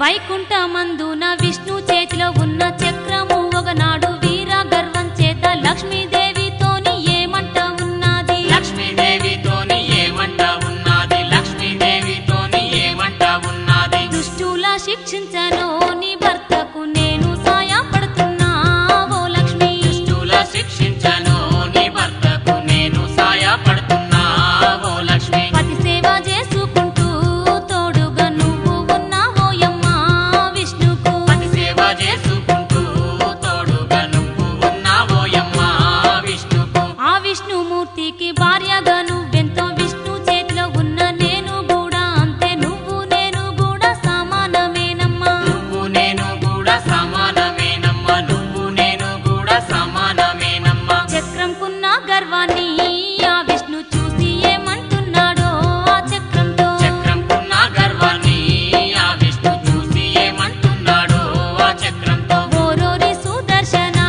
వైకుంఠమందున విష్ణు చేతిలో ఉన్న చక్రము ఒకనాడు వీర గర్వం చేత లక్ష్మీదేవితోని ఏమంట ఉన్నది లక్ష్మీదేవితోని ఏమంట ఉన్నది లక్ష్మీదేవితోని ఏమంట ఉన్నది దుష్టుల శిక్షించను నీ భర్తకు నేను సాయపడుతున్నా ఓ లక్ష్మి దుష్టుల శిక్షించను నీ భర్తకు నేను సాయపడుతున్నా ఓ లక్ష్మి పతి సేవ చేసుకుంటూ తోడుగా నువ్వు ఉన్నావోయమ్మ విష్ణుకు పతి సేవ చేసుకుంటూ తోడుగా నువ్వు ఉన్నావోయమ్మ విష్ణుకు ఆ విష్ణుమూర్తికి భార్యగా నువ్వెంతో విష్ణు చేతిలో ఉన్న నేను కూడా అంతే నువ్వు నేను కూడా సమానమేనమ్మా నువ్వు నేను కూడా సమానమేనమ్మా నువ్వు నేను కూడా సమానమేనమ్మా చక్రంకున్న గర్వాన్ని ఆ విష్ణు చూసి ఏమంటున్నాడో ఆ చక్రంతో చక్రంకున్న గర్వాన్ని ఆ విష్ణు చూసి ఏమంటున్నాడో ఆ చక్రంతో ఓరోరి సుదర్శన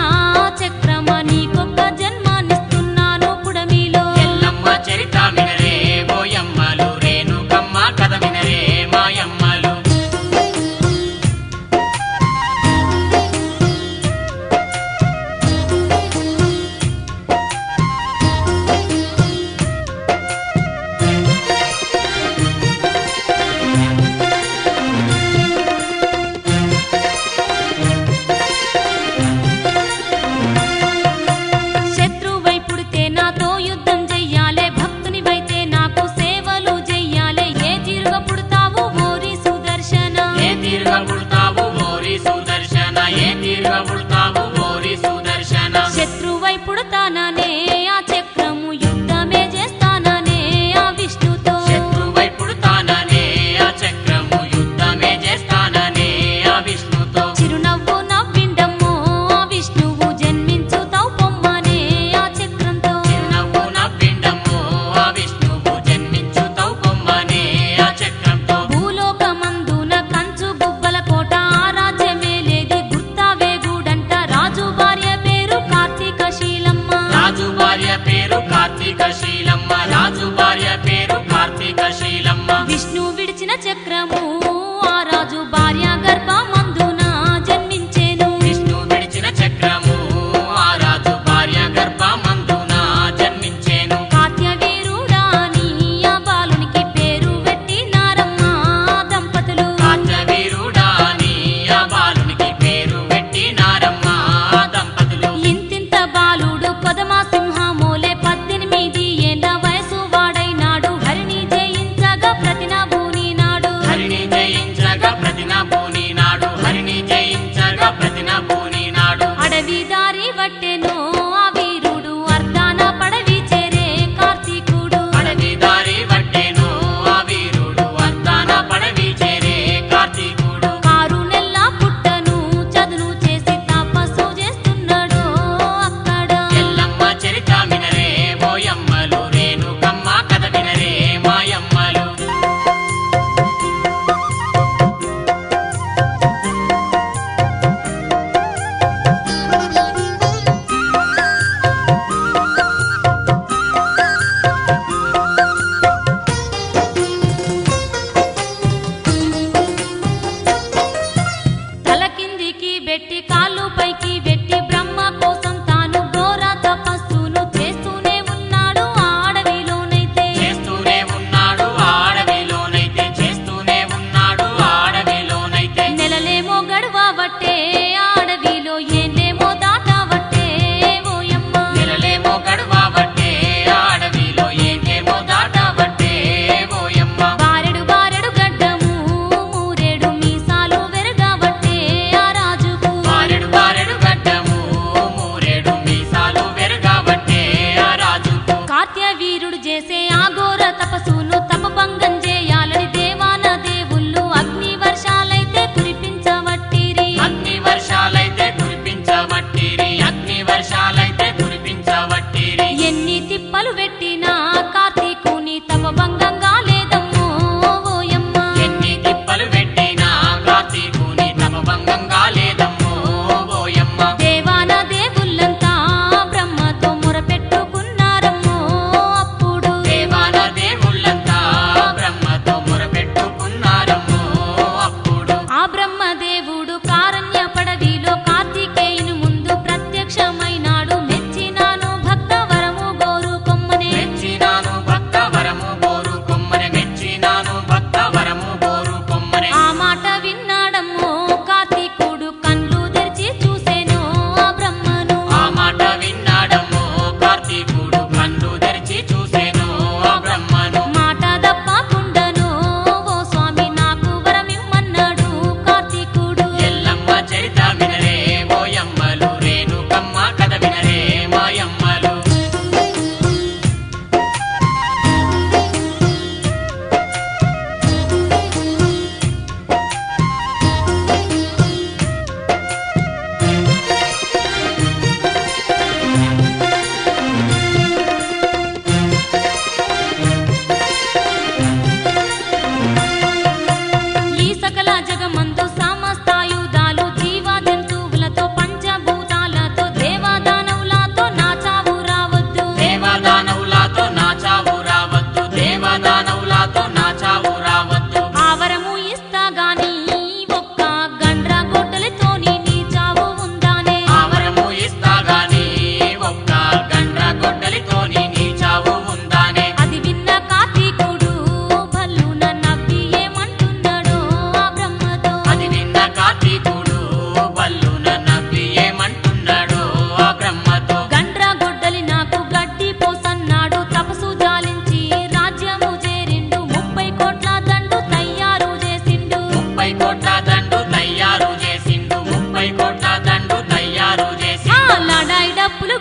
చక్రమ నీకొక్క జన్మానిస్తున్నాను పుడమిలో ఎల్లమ్మ చరిత వినరే ఓయమ్మలు రేణుకమ్మ కథ వినరే మాయమ్మలు శత్రువై పుడితే నాతో యుద్ధం చెయ్యాలే భక్తునివైతే నాకు సేవలు చెయ్యాలే ఏ తీరుగా పుడతావు మోరి సుదర్శన ఏ తీరుగా పుడతావు మోరి సుదర్శన ఏ తీరుగా పుడతావు మోరి సుదర్శన శత్రువై పుడతాననే ఆ చక్రము యుద్ధమే చేస్తాననే ఆ విష్ణుతో శత్రువై పుడతాననే ఆ చక్రము యుద్ధమే చేస్తాననే ఆ విష్ణుతో చిరునవ్వు నవ్విండమ్మో ఆ విష్ణువు జన్మించుతావు పొమ్మనే ఆ చక్రంతో చిరునవ్వు నవ్విండమ్మో ఆ విష్ణువు జన్మించుతావు కొమ్మనే ఆ చక్రంతో భూలోకమందున కంచు గుబ్బల కోట ఆ రాజ్యమే లేది గుర్తావే గూడంట రాజు భార్య పేరు కార్తీక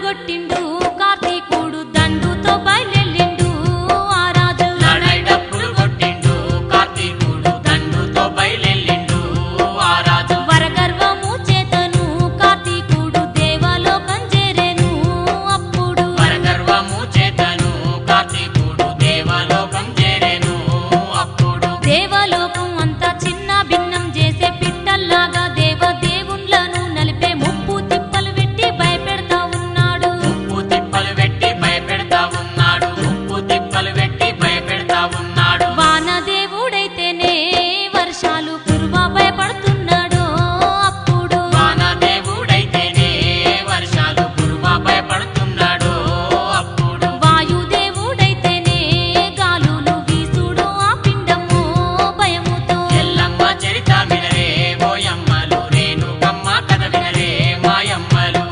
కొట్టిండు కార్తీకుడు దండుతో బయలెళ్ళిండు ఆ రాజు లడై డప్పులు కొట్టిండు కార్తీకుడు దండుతో బయలెళ్ళిండు ఆ రాజు వరగర్వము చేతను కార్తీకుడు దేవలోకం చేరెను అప్పుడు వరగర్వము చేతను కార్తీకుడు దేవలోకం చేరెను అప్పుడు దేవలోకం అంతా చిన్న భిన్నం చేసే పిట్టల్లాగా దేవుళ్ళను నలిపే ముప్పు తిప్పలు పెట్టి భయపెడతా ఉన్నాడు ఉప్పు తిప్పలు పెట్టి భయపెడతా ఉన్నాడు ఉప్పు తిప్పలు పెట్టి భయపెడతా ఉన్నాడు వానదేవుడైతేనే వర్షాలు కురువా భయపడుతున్నాడు అప్పుడు వానదేవుడైతేనే వర్షాలు కురువా భయపడుతున్నాడు అప్పుడు వాయుదేవుడైతేనే గాలులు వీసుడు ఆ పిండము భయముతో ఎల్లమ్మ చరిత వినరే ఓయమ్మలు రేణుకమ్మ కథ వినరే మాయమ్మలు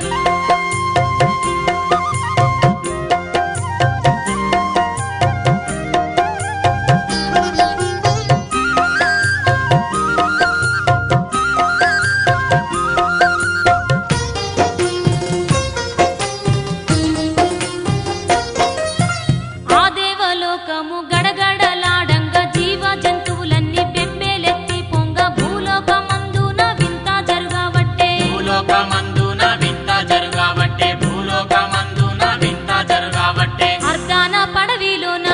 ఆ దేవలోకము గడగడలాడంగా జీవ జంతువులన్నీ బెంబేలెత్తి పొంగ భూలోకమందున వింత జరుగవట్టే భూలోకమందున వింత జరుగబట్టే భూలోకమందున వింత జరుగబట్టే అర్ధాన పడవిలోన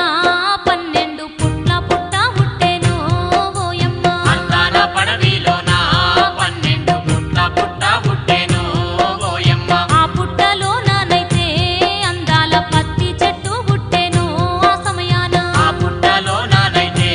12 పుట్ల పుట్ట హుట్టెను ఓయమ్మ అర్ధాన పడవిలోన 12 పుట్ల పుట్ట పుట్టెను ఓయమ్మ ఆ పుట్టలోనైతే అందాల పత్తి చెట్టు హుట్టెను ఆ సమయాన ఆ పుట్టలోనైతే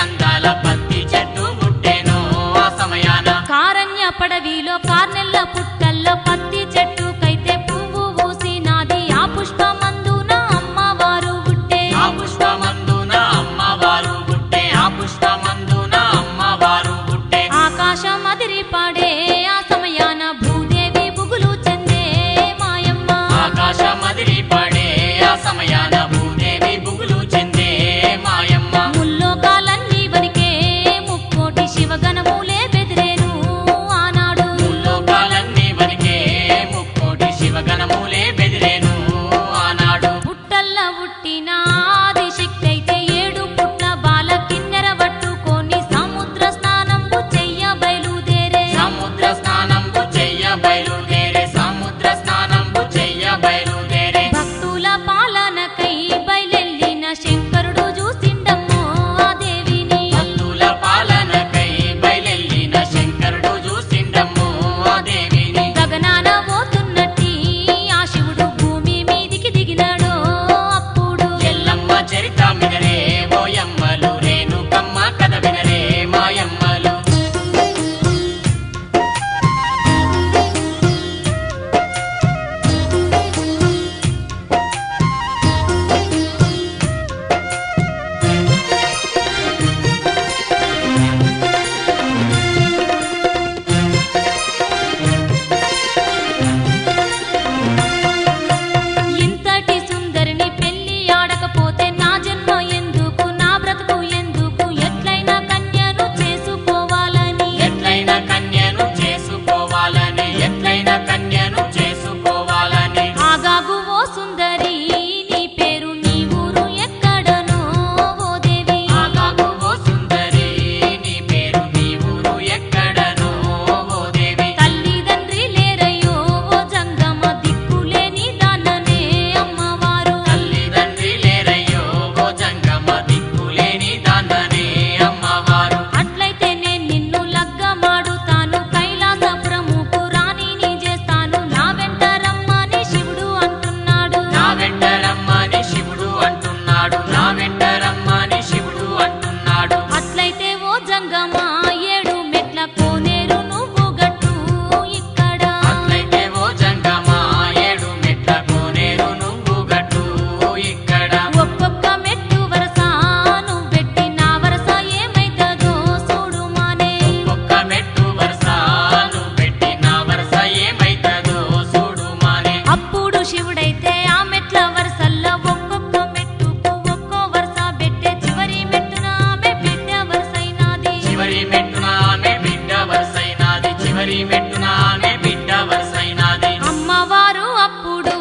అందాల పత్తి చెట్టు పుట్టెను ఆ సమయాన కారణ్య పడవిలో కార్నెల్ల పుట్టల్ల పత్తి చెట్టుకైతే పువ్వు పూసినాది ఆ పుష్పమందున అమ్మవారు పుట్టే ఆ పుష్పమందున అమ్మవారు పుట్టే ఆ పుష్పమందున అమ్మవారు పుట్టే ఆకాశం అదిరి పాడే ఆ సమయాన భూదేవి బుగులు చెందే మాయమ్మ ఆకాశం అదిరి పడే ఆ సమయాన భూదేవి బుగులు చెందే మాయమ్మ ముల్లోకాలన్నీ వనికే ముక్కోటి శివగణములే బెదిరేను ఆనాడు ముల్లోకాలన్నీ వనికే ముక్కోటి శివగణములే బెదిరేను ఆనాడు పుట్టల్ల పుట్టిన ఆదిశక్తి అయితే 7 పుట్ల బాల కిన్నెర పట్టుకొని సముద్ర స్నానంబు చెయ్య బయలుదేరే సముద్ర స్నానంబు చెయ్య బయలుదేరే సముద్ర స్నానంబు చెయ్య బయలుదేరే భక్తుల పాలనకై బయలెళ్ళిన శంకరుడు చూసిండమ్మో ఆ దేవిని భక్తుల పాలనకై బయలెళ్ళిన శంకరుడు చూసిండమ్ము ఆ దేవిని గగనాన పోతున్నట్టి ఆ శివుడు భూమి మీదికి దిగినాడు అప్పుడు ఎల్లమ్మ చరిత వినరే ఓయమ్మలు రేణుకమ్మ కథ వినరే మాయమ్మలు ఇంతటి సుందరిని పెళ్లి ఆడకపోతే నా జన్మ ఎందుకు నా బ్రతుకు ఎందుకు ఎట్లయినా కన్యను చేసుకోవాలని ఎట్లైన కన్యను చేసుకోవాలని ఎట్లైన కన్యను చేసుకోవాలని ఆగాగు ఓ సుందరి నీ పేరు నీ ఊరు ఎక్కడనో ఓ దేవి ఆగాగు ఓ సుందరి నీ పేరు నీ ఊరు ఎక్కడనో ఓ దేవి తల్లిదండ్రి లేరయ్యో ఓ జంగమ దిక్కులేని దాననే అమ్మవారు తల్లిదండ్రి లేరయ్యో ఓ జంగమ దిక్కులేని దాననే అమ్మవారు అట్లయితే నేను నిన్ను లగ్గమాడుతాను కైలాసపురముకు రాణిని చేస్తాను నా వెంట రమ్మని శివుడు అంటున్నాడు నా వెంట రమ్మని శివుడు అంటున్నాడు నా వెంట రమ్మని శివుడు అంటున్నాడు అట్లయితే ఓ జంగమా 7 మెట్ల కోనేరు నువ్వు గట్టు ఇక్కడ అట్లయితే ఓ జంగమ 7 మెట్ల కోనేరు నువ్వు గట్టు ఇక్కడ ఒక్కొక్క మెట్టు వరస నువ్వెట్టి నా వరస ఏమైతదో చూడు మానే ఒక్క మెట్టు వరస నువ్వు పెట్టి నా వరస ఏమైతదో చూడు మానే అప్పుడు శివుడైతే ఆ మెట్ల వరసల్లో ఒక్కొక్క మెట్టుకు ఒక్కో వరస పెట్టే చివరి మెట్టున ఆమె బిడ్డ వరసైనాది చివరి మెట్టున ఆమె బిడ్డ వరసైనాది చివరి మెట్టున ఆమె బిడ్డ వరసైనాది అమ్మవారు అప్పుడు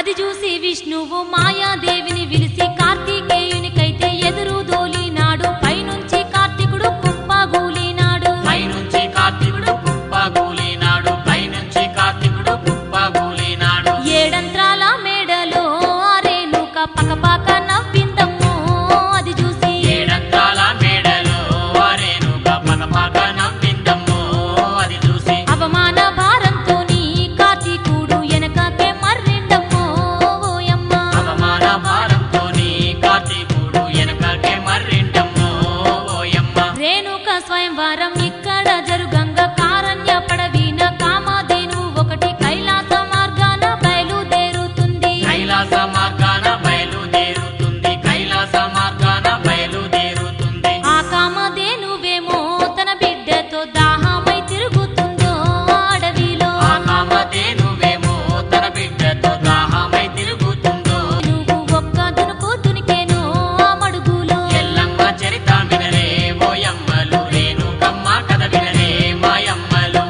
అది చూసి విష్ణువు మాయాదేవిని విలిసి కార్తీకేయునికైతే ఎదురు దోలినాడు పైనుంచి కార్తీకుడు కుప్పగూలినాడు పైనుంచి కార్తీకుడు కుప్పగూలినాడు పైనుంచి కార్తీకుడు కుప్పగూలినాడు ఏడంత్రాల మేడలో ఆ రేణుక పకపక నవ్విందమ్మో అది చూసి ఏడంత్రాల మేడలో ఆ రేణుక పకపక నవ్విందమ్మో అది చూసి అవమాన భారంతోని కార్తీకుడు వెనకకే మర్రిండమ్మో ఓయమ్మ అవమాన భారంతోని కార్తీకుడు వెనకకే మర్రిండమ్మో ఓయమ్మ రేణుక స్వయంవరం ఇక్కడ జరుగంగా కారణ్య పడవిన కామధేను ఒకటి కైలాస మార్గాన బయలుదేరుతుంది కైలాస మార్గాన బయలుదేరుతుంది కైలాస మార్గాన బయలుదేరుతుంది ఆ కామధేనువేమో తన బిడ్డతో దాహమై తిరుగుతుందో అడవిలో ఆ కామధేనువేమో తన బిడ్డతో దాహమై తిరుగుతుందో నువ్వు ఒక్క దునుకు దునికేనో ఆ మడుగులో ఎల్లమ్మ చరిత వినరే ఓయమ్మలు రేణుకమ్మ కథ వినరే మాయమ్మలు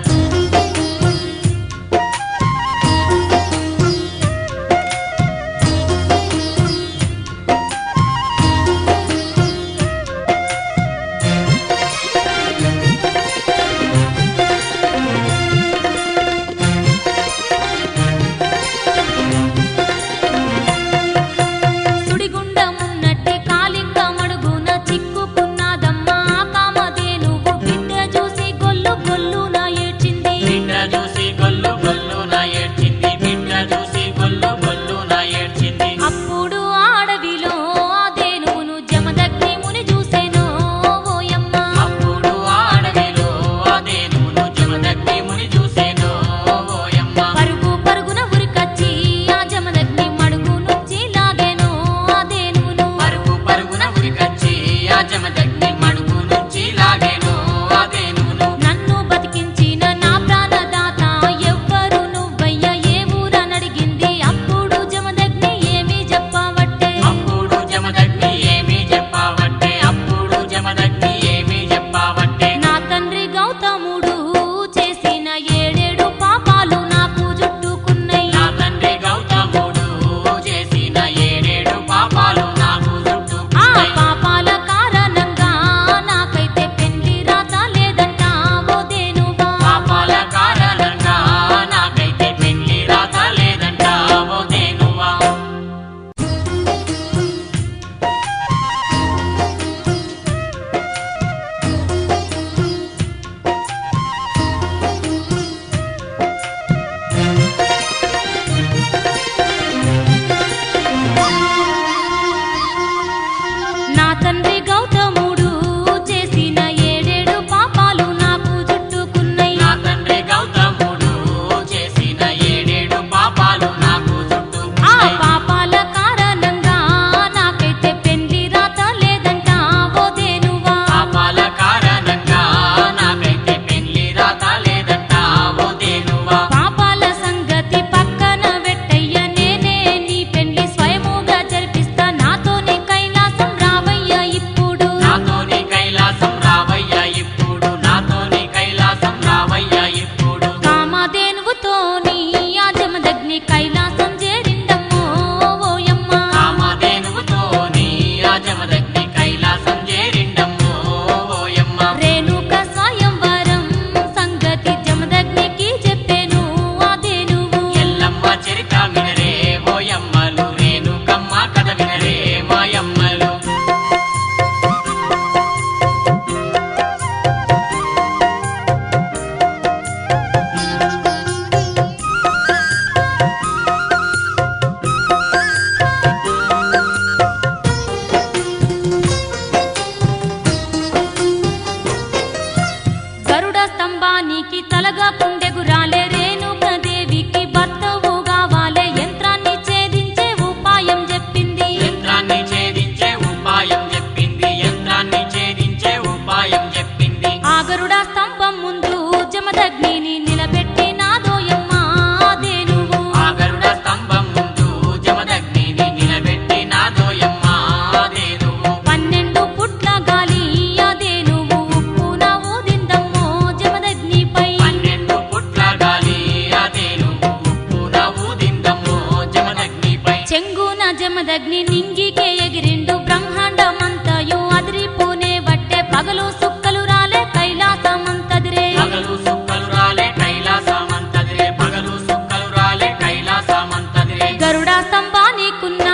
జమదగ్ని నింగికే ఎగిరిండు బ్రహ్మాండమంతయు అదిరిపోనే వట్టే పగలు సుక్కలు రాలే కైలాసమంతదిరే పగలు సుక్కలు రాలే కైలాసమంతదిరే పగలు సుక్కలు రాలే కైలాసమంతదిరే గరుడా స్తంభానికున్న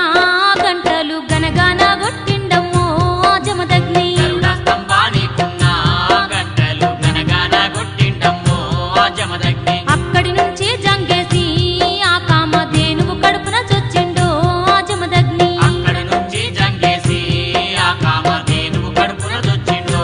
గంటలు గనగాన కొట్టిండమ్మో జమదగ్ని గరుడ స్తంభానికున్న గంటలు గనగాన కొట్టిండమ్మో జమదగ్ని అక్కడి నుంచి జంగేసి ఆ కామధేనువు కడుపున చొచ్చిండో జమదగ్ని అక్కడ నుంచి జంగేసి ఆ కామధేనువు కడుపున దొచ్చిండో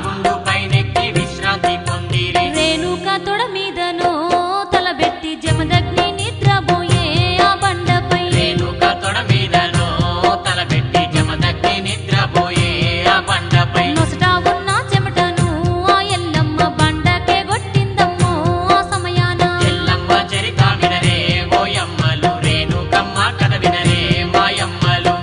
గుండు పైనెక్కి విశ్రాంతి పొందిరి రేణుక తొడ మీదనో తలబెట్టి జమదగ్ని నిద్రపోయే ఆ బండపై రేణుక తొడ మీదనో తలబెట్టి జమదగ్ని నిద్రపోయే ఆ బండపై నొసట ఉన్న చెమటను ఆ ఎల్లమ్మ బండకే కొట్టిందమ్మో ఆ సమయాన ఎల్లమ్మ చరిత వినరే ఓయమ్మలు రేణుకమ్మ కథ వినరే మాయమ్మలు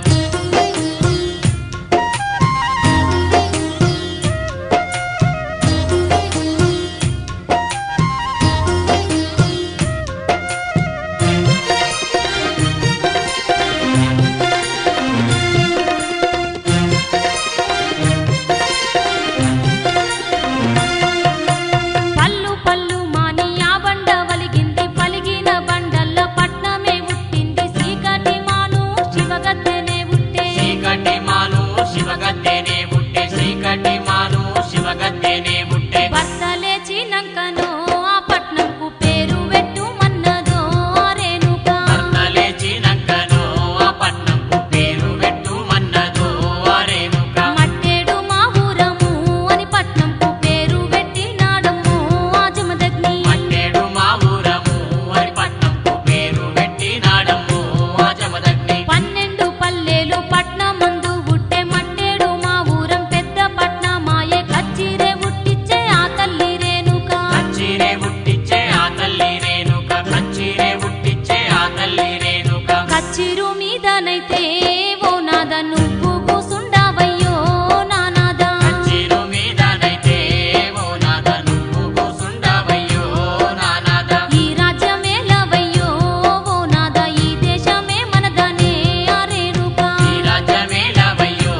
పల్లు పల్లు మాని ఆ బండ వలిగింది పలిగిన బండల్ల పట్నమే ఉట్టింది చీకటి మాను శివగద్దెనే ఉట్టే చీకటి మాను శివగద్దెనే ఉట్టే చీకటి మాను శివగద్దెనే ఉట్టే భర్త లేచినంకనో ఆ పట్నంకు పేరు పెట్టుమన్నదో ఆ రేణుక భర్త లేచినంకనో ఆ పట్నంకు పేరు పెట్టుమన్నదో ఆ రేణుక మట్టేడు మా ఊరము అని పట్నంకు పేరు పెట్టినాడమ్మో ఆ జమదగ్ని మట్టేడు మా ఊరము అని పట్నంకు పేరు పెట్టినాడమ్మో ఆ జమదగ్ని 12 పల్లెలు పట్నమందు ఉట్టే మట్టేడు మా ఊరం పెద్ద పట్నమాయే కచ్చిరే ఉట్టిచ్చే ఆ తల్లి రేణుక కచ్చిరే ఉట్టిచ్చే ఆ తల్లి రేణుక కచ్చిరే ఉట్టిచ్చే ఆ తల్లి రేణుక కచ్చిరు మీదనైతే ఓ నాద నువ్వు కూసుండావయ్యో నానాద కచ్చిరు మీదనైతే ఓ నాద నువ్వు కూసుండావయ్యో నానాద ఈ రాజ్యమేలవయ్యో ఓ నాద ఈ దేశమే మనదనే ఆ రేణుక ఈ రాజ్యమేలవయ్యో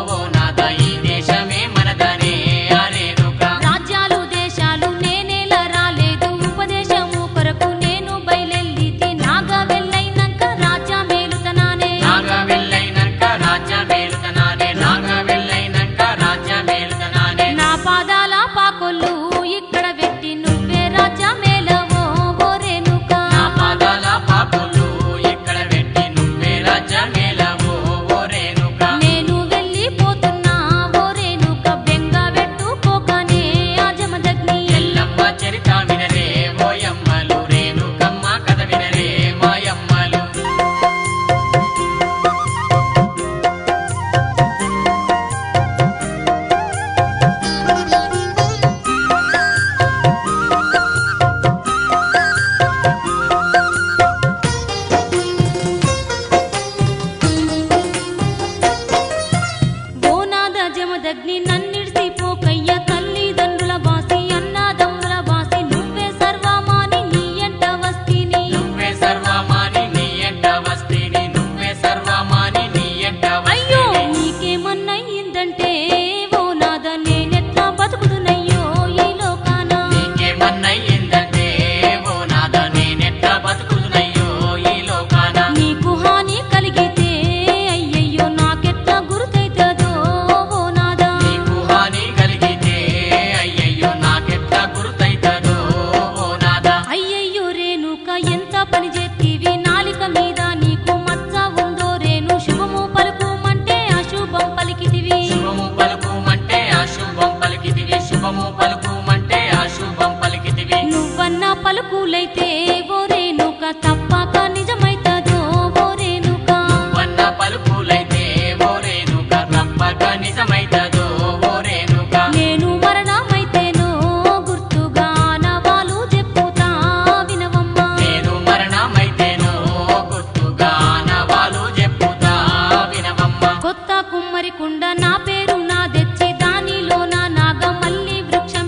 ఓ నాద ఈ దేశమే మనదనే ఆ రేణుక రాజ్యాలు దేశాలు నేనేల రాలేదు ఉపదేశము కొరకు నేను బయలెల్లితి నాగ వెళ్ళైనంక రాజ్యమేలుతనానే నాగ వెళ్ళైనంక రాజ్యమేలుతనానే నాగ వెళ్ళైనంక రాజ్యమేలుతనానే నా పాదాల పాకొల్లు ఇక్కడ పెట్టి నువ్వే రాజ్యమేలవో ఓ రేణుక నా పాదాల పాపులు ఇక్కడ పెట్టి నువ్వే రాజ్యమేలవో ఓ రేణుక నేను వెళ్ళిపోతున్నా ఓ రేణుక బెంగ పెట్టుకోకనే ఆ జమదగ్ని ఎల్లమ్మ చరిత వినరే ఓయమ్మలు రేణుకమ్మ కథ వినరే మాయమ్మలు ఓ నాద జమదగ్ని నన్నిడిసిపోకయ్య తల్లిదండ్రుల బాసి అన్నదమ్ముల బాసి నువ్వే సర్వమాని నీ ఎంట వస్తిని నువ్వే సర్వమాని నీ ఎంట వస్తిని నువ్వే సర్వమాని నీ ఎంట అయ్యో వస్తిని నీకేమన్నయిందంటే ఓ నాద నేనెట్లా బతుకుదునయ్యో ఈ లోకాన నీకేమన్నయ్యిందంటే ఓ నాద నేనెట్లా బతుకుదునయ్యో ఈ లోకాన నీకు హాని కలిగితే అయ్యయ్యో నాకెట్లా గుర్తైతదో ఓ నాదా నీకు హాని కలిగితే అయ్యయ్యో నాకెట్లా గుర్తైతదో ఓ నాద అయ్యయ్యో రేణుక ఎంత పని చేత్తివి నాలిక మీద నీకు మచ్చ ఉందో రేణు శుభము పలుకుమంటే అశుభం పలికితివి శుభము పలుకుమంటే అశుభం పలికితివి శుభము పలుకుమంటే అశుభం పలికితివి నువ్వన్న పలుకులైతే ఓ రేణుక తప్పక నిజమైతదో ఓ రేణుక వన్న పలుకులైతే ఓ రేణుక తప్పక నిజమైతదో ఓ రేణుక నేను మరణమైతేనో గుర్తుగా నవాలు చెప్పుతా వినవమ్మా నేను మరణమైతేనో గుర్తుగా నవాలు చెప్పుతా వినవమ్మ కొత్త కుమ్మరి కుండ నా పేరు నా తెచ్చి దానిలో నా నాగమల్లి వృక్షం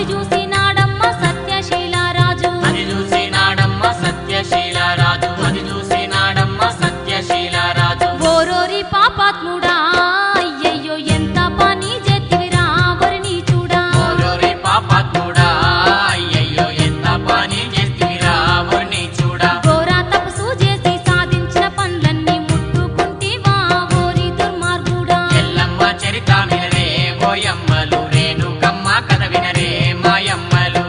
అది చూసినాడమ్మ సత్యశీలరాజు అది చూసినాడమ్మ సత్యశీలరాజు అది చూసినాడమ్మ సత్యశీలరాజు ఓరోరి పాపాత్ముడా అయ్యయ్యో ఎంత పని చేతివిరా వరిని చూడా ఓరోరి పాపాత్ముడా అయ్యయ్యో ఎంత పని చేస్తివిరా వర్ణి చూడా ఘోర తపస్సు చేసి సాధించిన పనులన్నీ ముట్టుకుంటివా ఓరి దుర్మార్గుడా ఎల్లమ్మ చరిత వినరే ఓయమ్మలు రేణుకమ్మ కథ వినరే మాయమ్మలు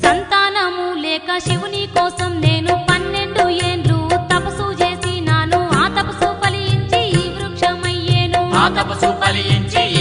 సంతానము లేక శివుని కోసం నేను 12 ఏండ్లు తపస్సు చేసినాను ఆ తపస్సు ఫలించి ఈ వృక్షమయ్యేను ఆ తపస్సు ఫలించి ఈ